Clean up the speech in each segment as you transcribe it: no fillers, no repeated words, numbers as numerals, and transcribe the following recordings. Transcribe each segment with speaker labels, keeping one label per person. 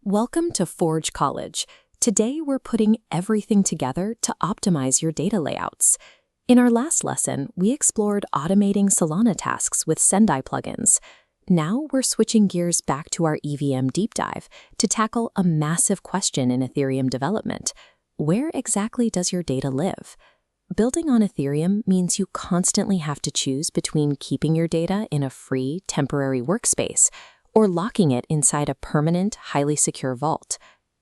Speaker 1: Welcome to Forge College. Today we're putting everything together to optimize your data layouts. In our last lesson, we explored automating Solana tasks with Sendai plugins. Now we're switching gears back to our EVM deep dive to tackle a massive question in Ethereum development. Where exactly does your data live? Building on Ethereum means you constantly have to choose between keeping your data in a free, temporary workspace or locking it inside a permanent, highly secure vault.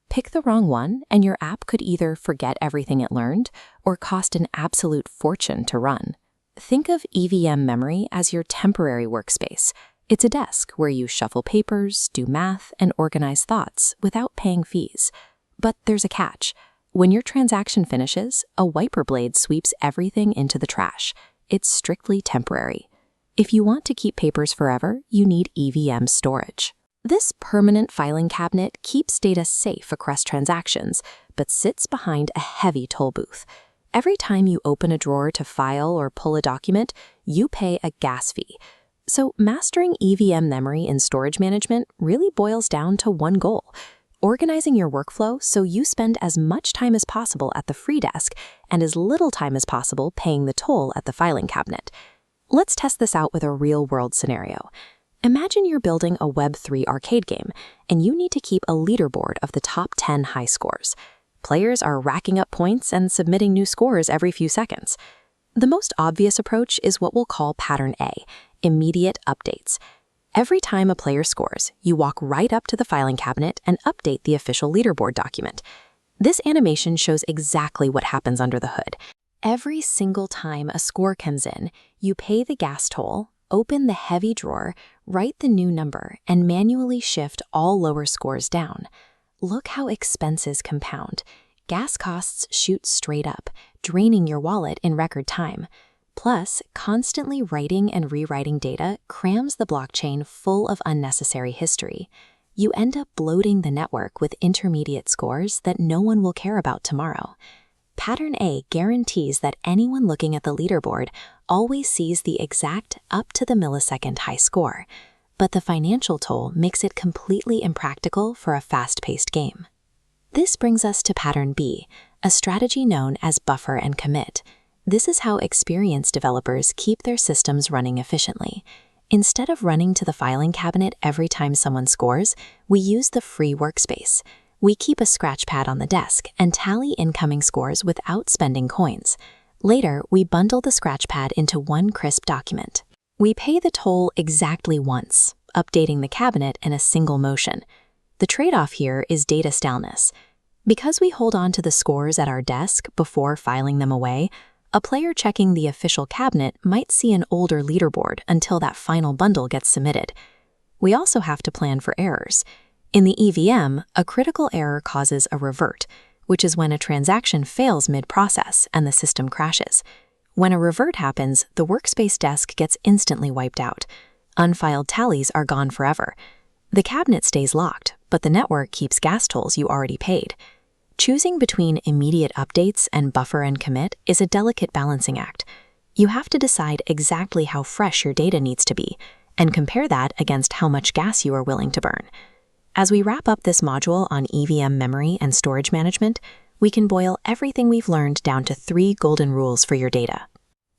Speaker 1: Pick the wrong one, and your app could either forget everything it learned or cost an absolute fortune to run. Think of EVM memory as your temporary workspace. It's a desk where you shuffle papers, do math, and organize thoughts without paying fees. But there's a catch. When your transaction finishes, a wiper blade sweeps everything into the trash. It's strictly temporary. If you want to keep papers forever, you need EVM storage. This permanent filing cabinet keeps data safe across transactions, but sits behind a heavy toll booth. Every time you open a drawer to file or pull a document, you pay a gas fee. So mastering EVM memory in storage management really boils down to one goal: organizing your workflow so you spend as much time as possible at the free desk and as little time as possible paying the toll at the filing cabinet. Let's test this out with a real-world scenario. Imagine you're building a Web3 arcade game, and you need to keep a leaderboard of the top 10 high scores. Players are racking up points and submitting new scores every few seconds. The most obvious approach is what we'll call Pattern A, immediate updates. Every time a player scores, you walk right up to the filing cabinet and update the official leaderboard document. This animation shows exactly what happens under the hood. Every single time a score comes in, you pay the gas toll, open the heavy drawer, write the new number, and manually shift all lower scores down. Look how expenses compound. Gas costs shoot straight up, draining your wallet in record time. Plus, constantly writing and rewriting data crams the blockchain full of unnecessary history. You end up bloating the network with intermediate scores that no one will care about tomorrow. Pattern A guarantees that anyone looking at the leaderboard always sees the exact up-to-the-millisecond high score, but the financial toll makes it completely impractical for a fast-paced game. This brings us to Pattern B, a strategy known as buffer and commit. This is how experienced developers keep their systems running efficiently. Instead of running to the filing cabinet every time someone scores, we use the free workspace. We keep a scratch pad on the desk and tally incoming scores without spending coins. Later, we bundle the scratch pad into one crisp document. We pay the toll exactly once, updating the cabinet in a single motion. The trade-off here is data staleness. Because we hold on to the scores at our desk before filing them away, a player checking the official cabinet might see an older leaderboard until that final bundle gets submitted. We also have to plan for errors. In the EVM, a critical error causes a revert, which is when a transaction fails mid-process and the system crashes. When a revert happens, the workspace desk gets instantly wiped out. Unfiled tallies are gone forever. The cabinet stays locked, but the network keeps gas tolls you already paid. Choosing between immediate updates and buffer and commit is a delicate balancing act. You have to decide exactly how fresh your data needs to be and compare that against how much gas you are willing to burn. As we wrap up this module on EVM memory and storage management, we can boil everything we've learned down to 3 golden rules for your data.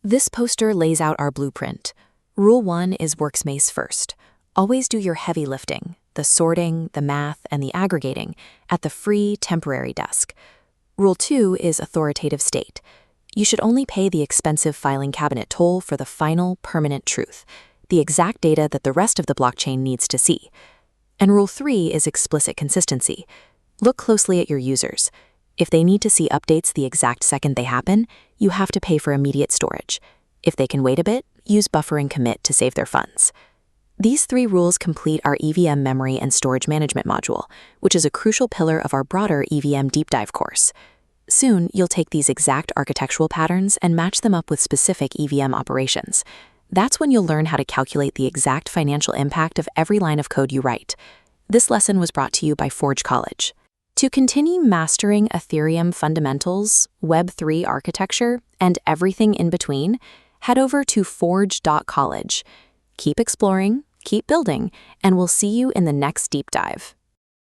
Speaker 1: This poster lays out our blueprint. Rule 1 is workspace first. Always do your heavy lifting, the sorting, the math, and the aggregating, at the free, temporary desk. Rule 2 is authoritative state. You should only pay the expensive filing cabinet toll for the final, permanent truth, the exact data that the rest of the blockchain needs to see. And Rule 3 is explicit consistency. Look closely at your users. If they need to see updates the exact second they happen, you have to pay for immediate storage. If they can wait a bit, use buffer and commit to save their funds. These 3 rules complete our EVM memory and storage management module, which is a crucial pillar of our broader EVM deep dive course. Soon, you'll take these exact architectural patterns and match them up with specific EVM operations. That's when you'll learn how to calculate the exact financial impact of every line of code you write. This lesson was brought to you by Forge College. To continue mastering Ethereum fundamentals, Web3 architecture, and everything in between, head over to forge.college. Keep exploring, keep building, and we'll see you in the next deep dive.